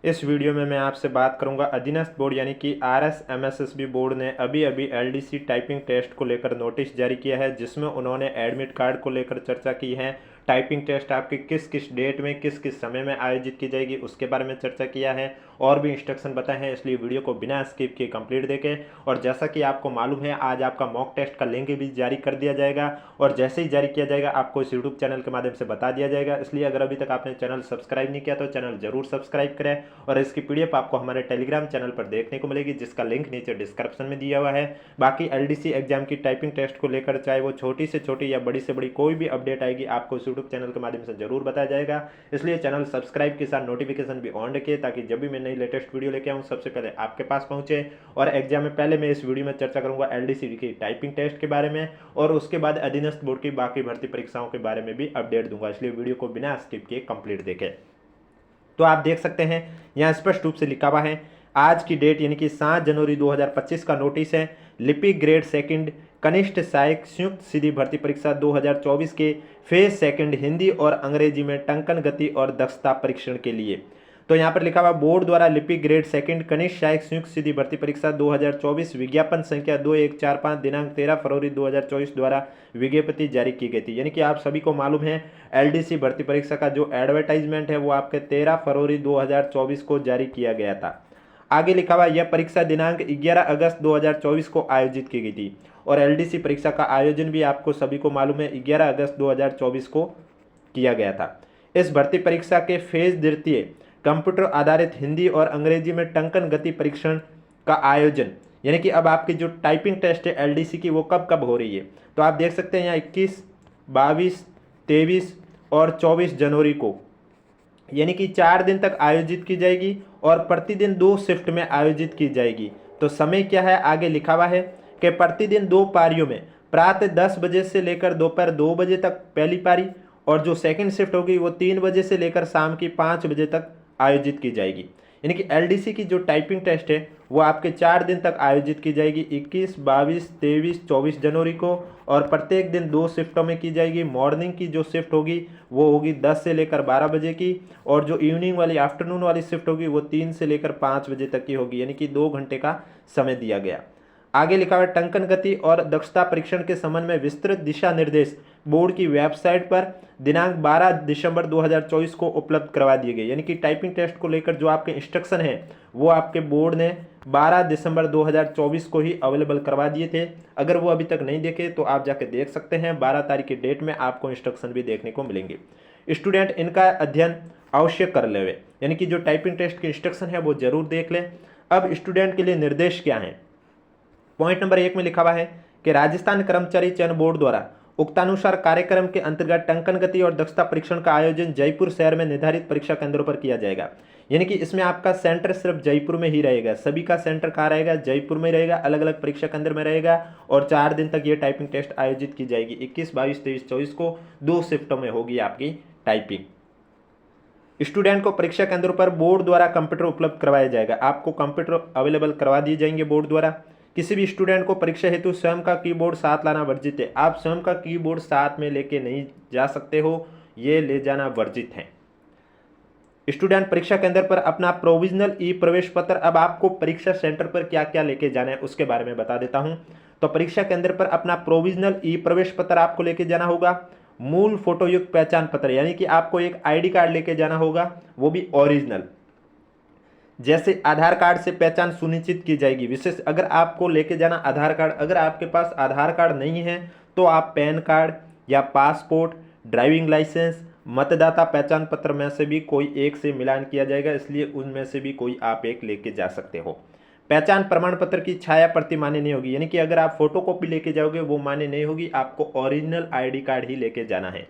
इस वीडियो में मैं आपसे बात करूंगा अधीनस्थ बोर्ड यानी कि RSMSSB बोर्ड ने अभी अभी LDC टाइपिंग टेस्ट को लेकर नोटिस जारी किया है, जिसमें उन्होंने एडमिट कार्ड को लेकर चर्चा की है। टाइपिंग टेस्ट आपकी किस किस डेट में किस किस समय में आयोजित की जाएगी उसके बारे में चर्चा किया है और भी इंस्ट्रक्शन बताए हैं, इसलिए वीडियो को बिना स्किप किए कंप्लीट देखें। और जैसा कि आपको मालूम है, आज आपका मॉक टेस्ट का लिंक भी जारी कर दिया जाएगा और जैसे ही जारी किया जाएगा आपको इस यूट्यूब चैनल के माध्यम से बता दिया जाएगा। इसलिए अगर अभी तक आपने चैनल सब्सक्राइब नहीं किया तो चैनल जरूर सब्सक्राइब करें और इसकी PDF आपको हमारे टेलीग्राम चैनल पर देखने को मिलेगी, जिसका लिंक नीचे डिस्क्रिप्शन में दिया हुआ है। बाकी LDC एग्जाम की टाइपिंग टेस्ट को लेकर चाहे वो छोटी से छोटी या बड़ी से बड़ी कोई भी अपडेट आएगी आपको इस यूट्यूब चैनल के माध्यम से जरूर बताया जाएगा। इसलिए चैनल सब्सक्राइब के साथ नोटिफिकेशन भी ऑन रखिए ताकि जब भी मैं नई लेटेस्ट वीडियो लेके आऊँ सबसे पहले आपके पास पहुंचे। और एग्जाम में पहले मैं इस वीडियो में चर्चा करूंगा LDC की टाइपिंग टेस्ट के बारे में और उसके बाद अधीनस्थ बोर्ड की बाकी भर्ती परीक्षाओं के बारे में भी अपडेट दूंगा, इसलिए वीडियो को बिना स्किप किए कंप्लीट देखें। तो आप देख सकते हैं यहाँ स्पष्ट रूप से लिखा हुआ है आज की डेट यानी कि 7 जनवरी 2025 का नोटिस है। लिपिक ग्रेड सेकंड कनिष्ठ सहायक संयुक्त सीधी भर्ती परीक्षा 2024 के फेज सेकंड हिंदी और अंग्रेजी में टंकन गति और दक्षता परीक्षण के लिए। तो यहाँ पर लिखा हुआ बोर्ड द्वारा लिपिक ग्रेड सेकंड कनिष्ठ सहायक संयुक्त सीधी भर्ती परीक्षा 2024 विज्ञापन संख्या 2145 दिनांक 13 फरवरी 2024 द्वारा विज्ञप्ति जारी की गई थी। यानी कि आप सभी को मालूम है LDC भर्ती परीक्षा का जो एडवर्टाइजमेंट है वो आपके 13 फरवरी 2024 को जारी किया गया था। आगे लिखा हुआ यह परीक्षा दिनांक 11 अगस्त 2024 को आयोजित की गई थी और LDC परीक्षा का आयोजन भी आपको सभी को मालूम है 11 अगस्त 2024 को किया गया था। इस भर्ती परीक्षा के फेज द्वितीय कंप्यूटर आधारित हिंदी और अंग्रेजी में टंकन गति परीक्षण का आयोजन, यानी कि अब आपकी जो टाइपिंग टेस्ट है LDC की वो कब कब हो रही है, तो आप देख सकते हैं यहाँ 21, 22, 23 और 24 जनवरी को, यानी कि 4 दिन तक आयोजित की जाएगी और प्रतिदिन 2 शिफ्ट में आयोजित की जाएगी। तो समय क्या है आगे लिखा हुआ है कि प्रतिदिन 2 पारियों में प्रातः 10 बजे से लेकर दोपहर 2 बजे तक पहली पारी और जो सेकंड शिफ्ट होगी वो 3 बजे से लेकर शाम की 5 बजे तक आयोजित की जाएगी। यानी कि LDC की जो टाइपिंग टेस्ट है वो आपके 4 दिन तक आयोजित की जाएगी 21, 22, 23, 24 जनवरी को और प्रत्येक दिन 2 शिफ्टों में की जाएगी। मॉर्निंग की जो शिफ्ट होगी वो होगी 10 से लेकर 12 बजे की और जो इवनिंग वाली आफ्टरनून वाली शिफ्ट होगी वो 3 से लेकर 5 बजे तक की होगी, यानी कि 2 घंटे का समय दिया गया। आगे लिखा हुआ टंकन गति और दक्षता परीक्षण के संबंध में विस्तृत दिशा निर्देश बोर्ड की वेबसाइट पर दिनांक 12 दिसंबर 2024 को उपलब्ध करवा दिए गए। यानी कि टाइपिंग टेस्ट को लेकर जो आपके इंस्ट्रक्शन है वो आपके बोर्ड ने 12 दिसंबर 2024 को ही अवेलेबल करवा दिए थे। अगर वो अभी तक नहीं देखे तो आप जाके देख सकते हैं, 12 तारीख की डेट में आपको इंस्ट्रक्शन भी देखने को मिलेंगे। स्टूडेंट इनका अध्ययन अवश्य कर ले, यानी कि जो टाइपिंग टेस्ट के इंस्ट्रक्शन है वो जरूर देख लें। अब स्टूडेंट के लिए निर्देश क्या है, पॉइंट नंबर 1 में लिखा हुआ है कि राजस्थान कर्मचारी चयन बोर्ड द्वारा उक्तानुसार कार्यक्रम के अंतर्गत टंकन गति और दक्षता परीक्षण का आयोजन जयपुर शहर में निर्धारित परीक्षा केंद्रों पर किया जाएगा। यानी कि इसमें आपका सेंटर सिर्फ जयपुर में ही रहेगा, सभी का सेंटर कहाँ रहेगा, जयपुर में रहेगा, अलग अलग परीक्षा केंद्र में रहेगा और 4 दिन तक ये टाइपिंग टेस्ट आयोजित की जाएगी। 21, 22, 23, 24 को 2 शिफ्टों में होगी आपकी टाइपिंग। स्टूडेंट को परीक्षा केंद्रों पर बोर्ड द्वारा कंप्यूटर उपलब्ध करवाया जाएगा, आपको कंप्यूटर अवेलेबल करवा दिए जाएंगे बोर्ड द्वारा। किसी भी स्टूडेंट को परीक्षा हेतु स्वयं का कीबोर्ड साथ लाना वर्जित है, आप स्वयं का कीबोर्ड साथ में लेके नहीं जा सकते हो, ये ले जाना वर्जित है। स्टूडेंट परीक्षा केंद्र पर अपना प्रोविजनल ई प्रवेश पत्र, अब आपको परीक्षा सेंटर पर क्या क्या लेके जाना है उसके बारे में बता देता हूं। तो परीक्षा केंद्र पर अपना प्रोविजनल ई प्रवेश पत्र आपको लेके जाना होगा, मूल फोटोयुक्त पहचान पत्र, यानी कि आपको एक ID कार्ड लेके जाना होगा, वो भी ओरिजिनल, जैसे आधार कार्ड से पहचान सुनिश्चित की जाएगी। विशेष अगर आपको लेके जाना आधार कार्ड, अगर आपके पास आधार कार्ड नहीं है तो आप पैन कार्ड या पासपोर्ट, ड्राइविंग लाइसेंस, मतदाता पहचान पत्र में से भी कोई एक से मिलान किया जाएगा, इसलिए उनमें से भी कोई आप एक लेके जा सकते हो। पहचान प्रमाण पत्र की छाया प्रति मान्य नहीं होगी, यानी कि अगर आप फोटो कॉपी लेके जाओगे वो मान्य नहीं होगी, आपको ओरिजिनल ID कार्ड ही लेके जाना है।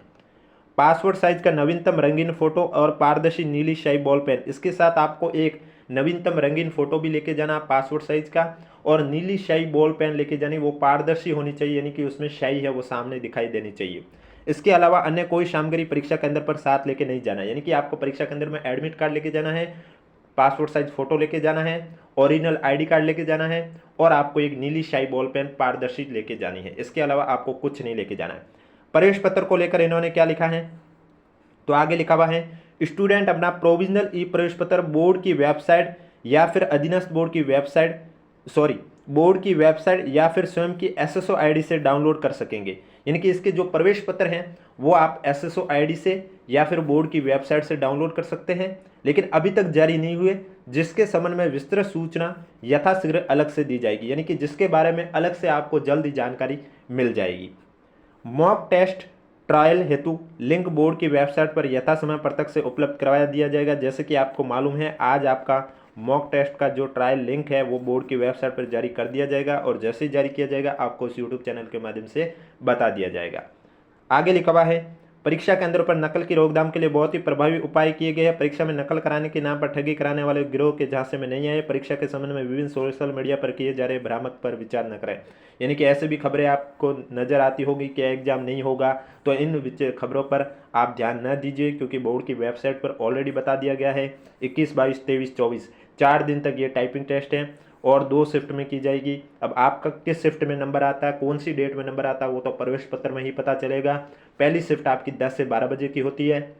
पासपोर्ट साइज का नवीनतम रंगीन फोटो और पारदर्शी नीली स्याही बॉल पेन, इसके साथ आपको एक नवीनतम रंगीन फोटो भी लेके जाना पासपोर्ट साइज का और नीली स्याही बॉल पेन लेके जानी, वो पारदर्शी होनी चाहिए, यानी कि उसमें स्याही है वो सामने दिखाई देनी चाहिए। इसके अलावा अन्य कोई सामग्री परीक्षा केंद्र पर साथ लेके नहीं जाना, यानी कि आपको परीक्षा केंद्र में एडमिट कार्ड लेके जाना है, पासपोर्ट साइज फोटो लेके जाना है, ओरिजिनल ID कार्ड लेके जाना है और आपको एक नीली स्याही बॉल पेन पारदर्शी लेके जानी है। इसके अलावा आपको कुछ नहीं लेके जाना है। प्रवेश पत्र को लेकर इन्होंने क्या लिखा है, तो आगे लिखा हुआ है स्टूडेंट अपना प्रोविजनल ई प्रवेश पत्र बोर्ड की वेबसाइट या फिर अधीनस्थ बोर्ड की वेबसाइट बोर्ड की वेबसाइट या फिर स्वयं की एसएसओ आईडी से डाउनलोड कर सकेंगे। यानी कि इसके जो प्रवेश पत्र हैं वो आप एसएसओ आईडी से या फिर बोर्ड की वेबसाइट से डाउनलोड कर सकते हैं, लेकिन अभी तक जारी नहीं हुए, जिसके संबंध में विस्तृत सूचना यथाशीघ्र अलग से दी जाएगी, यानी कि जिसके बारे में अलग से आपको जल्दी जानकारी मिल जाएगी। मॉक टेस्ट ट्रायल हेतु लिंक बोर्ड की वेबसाइट पर यथासमय तक से उपलब्ध करवाया दिया जाएगा। जैसे कि आपको मालूम है, आज आपका मॉक टेस्ट का जो ट्रायल लिंक है वो बोर्ड की वेबसाइट पर जारी कर दिया जाएगा और जैसे ही जारी किया जाएगा आपको इस यूट्यूब चैनल के माध्यम से बता दिया जाएगा। आगे लिखा हुआ है, परीक्षा केंद्रों पर नकल की रोकथाम के लिए बहुत ही प्रभावी उपाय किए गए हैं। परीक्षा में नकल कराने के नाम पर ठगी कराने वाले गिरोह के झांसे में नहीं आए। परीक्षा के संबंध में विभिन्न सोशल मीडिया पर किए जा रहे भ्रामक पर विचार न करें। यानी कि ऐसे भी खबरें आपको नजर आती होगी कि एग्जाम नहीं होगा, तो इन खबरों पर आप ध्यान न दीजिए, क्योंकि बोर्ड की वेबसाइट पर ऑलरेडी बता दिया गया है 21, 22, 23, 24 4 दिन तक ये टाइपिंग टेस्ट है और 2 शिफ्ट में की जाएगी। अब आपका किस शिफ्ट में नंबर आता है, कौन सी डेट में नंबर आता है, वो तो प्रवेश पत्र में ही पता चलेगा। पहली शिफ्ट आपकी 10 से 12 बजे की होती है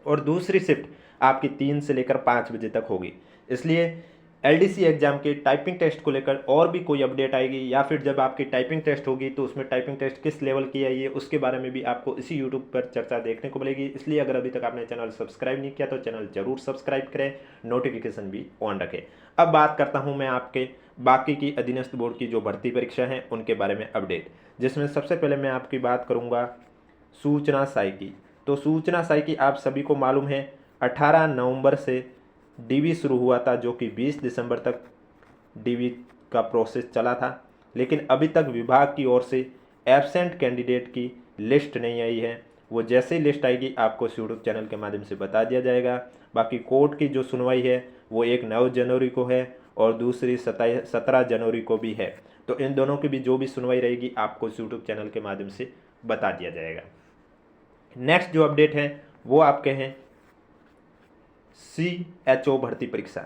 और दूसरी शिफ्ट आपकी 3 से लेकर 5 बजे तक होगी। इसलिए एलडीसी एग्जाम के टाइपिंग टेस्ट को लेकर और भी कोई अपडेट आएगी या फिर जब आपकी टाइपिंग टेस्ट होगी तो उसमें टाइपिंग टेस्ट किस लेवल की है, ये उसके बारे में भी आपको इसी यूट्यूब पर चर्चा देखने को मिलेगी। इसलिए अगर अभी तक आपने चैनल सब्सक्राइब नहीं किया तो चैनल जरूर सब्सक्राइब करें, नोटिफिकेशन भी ऑन रखें। अब बात करता हूं मैं आपके बाकी की अधीनस्थ बोर्ड की जो भर्ती परीक्षा है उनके बारे में अपडेट, जिसमें सबसे पहले मैं आपकी बात करूँगा सूचना साई की। तो सूचना साई की आप सभी को मालूम है 18 नवंबर से डीवी शुरू हुआ था, जो कि 20 दिसंबर तक डीवी का प्रोसेस चला था, लेकिन अभी तक विभाग की ओर से एब्सेंट कैंडिडेट की लिस्ट नहीं आई है। वो जैसे ही लिस्ट आएगी आपको इस यूट्यूब चैनल के माध्यम से बता दिया जाएगा। बाकी कोर्ट की जो सुनवाई है वो एक 9 जनवरी को है और दूसरी 17 जनवरी को भी है। तो इन दोनों की भी जो भी सुनवाई रहेगी आपको इस यूट्यूब चैनल के माध्यम से बता दिया जाएगा। नेक्स्ट जो अपडेट है वो आपके हैं CHO भर्ती परीक्षा।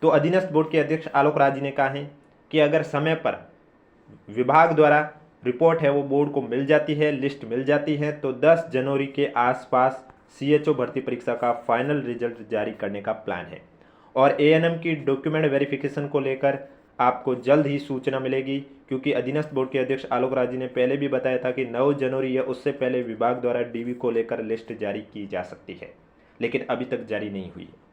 तो अधीनस्थ बोर्ड के अध्यक्ष आलोक राज जी ने कहा है कि अगर समय पर विभाग द्वारा रिपोर्ट है वो बोर्ड को मिल जाती है, लिस्ट मिल जाती है, तो 10 जनवरी के आसपास CHO भर्ती परीक्षा का फाइनल रिजल्ट जारी करने का प्लान है। और ANM की डॉक्यूमेंट वेरिफिकेशन को लेकर आपको जल्द ही सूचना मिलेगी, क्योंकि अधीनस्थ बोर्ड के अध्यक्ष आलोक राज जी ने पहले भी बताया था कि 9 जनवरी या उससे पहले विभाग द्वारा डीवी को लेकर लिस्ट जारी की जा सकती है, लेकिन अभी तक जारी नहीं हुई है।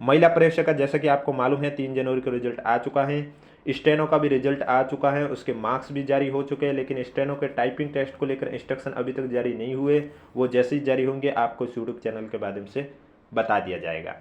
महिला प्रवेशिका जैसा कि आपको मालूम है 3 जनवरी को रिजल्ट आ चुका है। स्टेनो का भी रिजल्ट आ चुका है, उसके मार्क्स भी जारी हो चुके हैं, लेकिन स्टेनो के टाइपिंग टेस्ट को लेकर इंस्ट्रक्शन अभी तक जारी नहीं हुए। वो जैसे ही जारी होंगे आपको यूट्यूब चैनल के माध्यम से बता दिया जाएगा।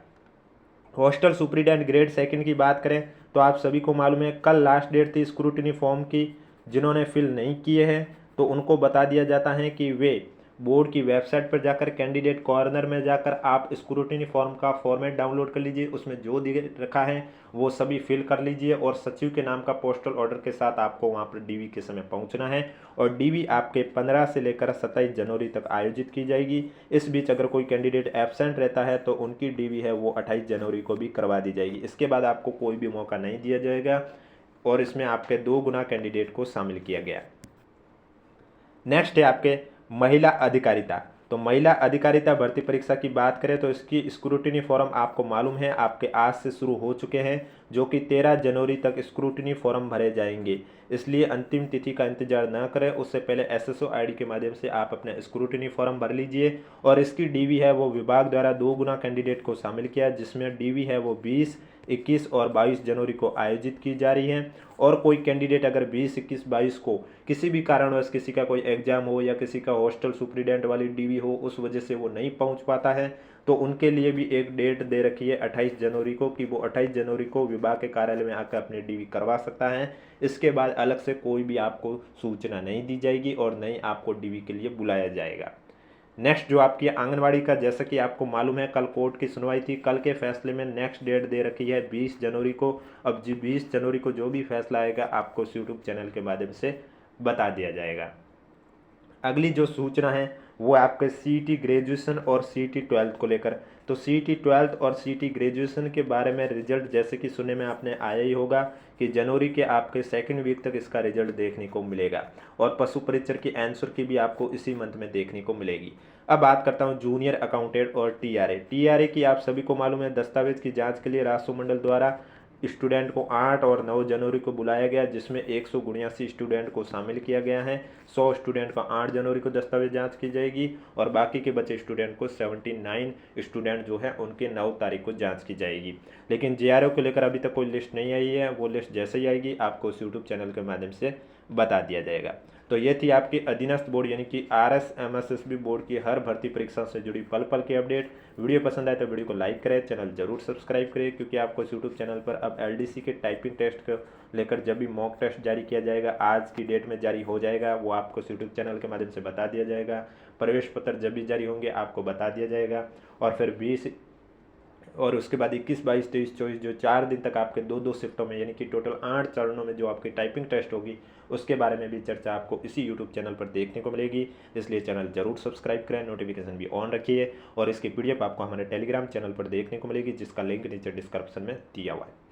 हॉस्टल सुपरिटेंडेंट ग्रेड 2 की बात करें तो आप सभी को मालूम है कल लास्ट डेट थी स्क्रूटिनी फॉर्म की। जिन्होंने फिल नहीं किए हैं तो उनको बता दिया जाता है कि वे बोर्ड की वेबसाइट पर जाकर कैंडिडेट कॉर्नर में जाकर आप स्क्रूटिनी फॉर्म का फॉर्मेट डाउनलोड कर लीजिए। उसमें जो दे रखा है वो सभी फिल कर लीजिए और सचिव के नाम का पोस्टल ऑर्डर के साथ आपको वहां पर डीवी के समय पहुंचना है। और डीवी आपके 15 से लेकर 27 जनवरी तक आयोजित की जाएगी। इस बीच अगर कोई कैंडिडेट एब्सेंट रहता है तो उनकी डीवी है वो 28 जनवरी को भी करवा दी जाएगी। इसके बाद आपको कोई भी मौका नहीं दिया जाएगा और इसमें आपके 2 गुना कैंडिडेट को शामिल किया गया। नेक्स्ट है आपके महिला अधिकारिता। तो महिला अधिकारिता भर्ती परीक्षा की बात करें तो इसकी स्क्रूटिनी फॉर्म आपको मालूम है आपके आज से शुरू हो चुके हैं, जो कि 13 जनवरी तक स्क्रूटिनी फॉर्म भरे जाएंगे। इसलिए अंतिम तिथि का इंतजार न करें, उससे पहले एसएसओ आईडी के माध्यम से आप अपने स्क्रूटिनी फॉर्म भर लीजिए। और इसकी डीवी है वो विभाग द्वारा 2 गुना कैंडिडेट को शामिल किया, जिसमें डीवी है वो 20, 21 और 22 जनवरी को आयोजित की जा रही है। और कोई कैंडिडेट अगर 20, 21, 22 को किसी भी कारणवश किसी का कोई एग्जाम हो या किसी का हॉस्टल सुपरिटेंडेंट वाली डीवी हो, उस वजह से वो नहीं पहुंच पाता है, तो उनके लिए भी एक डेट दे रखी है 28 जनवरी को कि वो 28 जनवरी को विभाग के कार्यालय में आकर अपनी डीवी करवा सकता है। इसके बाद अलग से कोई भी आपको सूचना नहीं दी जाएगी और नहीं आपको डीवी के लिए बुलाया जाएगा। नेक्स्ट जो आपकी आंगनवाड़ी का, जैसा कि आपको मालूम है कल कोर्ट की सुनवाई थी, कल के फैसले में नेक्स्ट डेट दे रखी है 20 जनवरी को। अब जी 20 जनवरी को जो भी फैसला आएगा आपको यूट्यूब चैनल के माध्यम से बता दिया जाएगा। अगली जो सूचना है वो आपके CET ग्रेजुएशन और CET 12th को लेकर तो CET 12th और CET ग्रेजुएशन के बारे में रिजल्ट जैसे कि सुनने में आपने आया ही होगा कि जनवरी के आपके सेकंड वीक तक इसका रिजल्ट देखने को मिलेगा और पशु परीक्षण की आंसर की भी आपको इसी मंथ में देखने को मिलेगी। अब बात करता हूं जूनियर अकाउंटेंट और TRA की आप सभी को मालूम है दस्तावेज की जांच के लिए राजस्व मंडल द्वारा स्टूडेंट को 8 और 9 जनवरी को बुलाया गया, जिसमें 179 स्टूडेंट को शामिल किया गया है। 100 स्टूडेंट को 8 जनवरी को दस्तावेज जांच की जाएगी और बाकी के बचे स्टूडेंट को 79 स्टूडेंट जो है उनके 9 तारीख को जांच की जाएगी। लेकिन JRO को लेकर अभी तक कोई लिस्ट नहीं आई है, वो लिस्ट जैसे ही आएगी आपको उस यूट्यूब चैनल के माध्यम से बता दिया जाएगा। तो ये थी आपकी अधीनस्थ बोर्ड यानी कि RS MSSB बोर्ड की हर भर्ती परीक्षा से जुड़ी पल पल की अपडेट। वीडियो पसंद आए तो वीडियो को लाइक करें, चैनल जरूर सब्सक्राइब करें, क्योंकि आपको इस यूट्यूब चैनल पर अब LDC के टाइपिंग टेस्ट को लेकर जब भी मॉक टेस्ट जारी किया जाएगा, आज की डेट में जारी हो जाएगा, वो आपको इस यूट्यूब चैनल के माध्यम से बता दिया जाएगा। प्रवेश पत्र जब भी जारी होंगे आपको बता दिया जाएगा। और फिर 20 और उसके बाद 21, 22, 23, 24 जो 4 दिन तक आपके 2-2 शिफ्टों में यानी कि टोटल 8 चरणों में जो आपकी टाइपिंग टेस्ट होगी उसके बारे में भी चर्चा आपको इसी यूट्यूब चैनल पर देखने को मिलेगी। इसलिए चैनल जरूर सब्सक्राइब करें, नोटिफिकेशन भी ऑन रखिए और इसकी PDF आपको हमारे टेलीग्राम चैनल पर देखने को मिलेगी, जिसका लिंक नीचे डिस्क्रिप्शन में दिया हुआ है।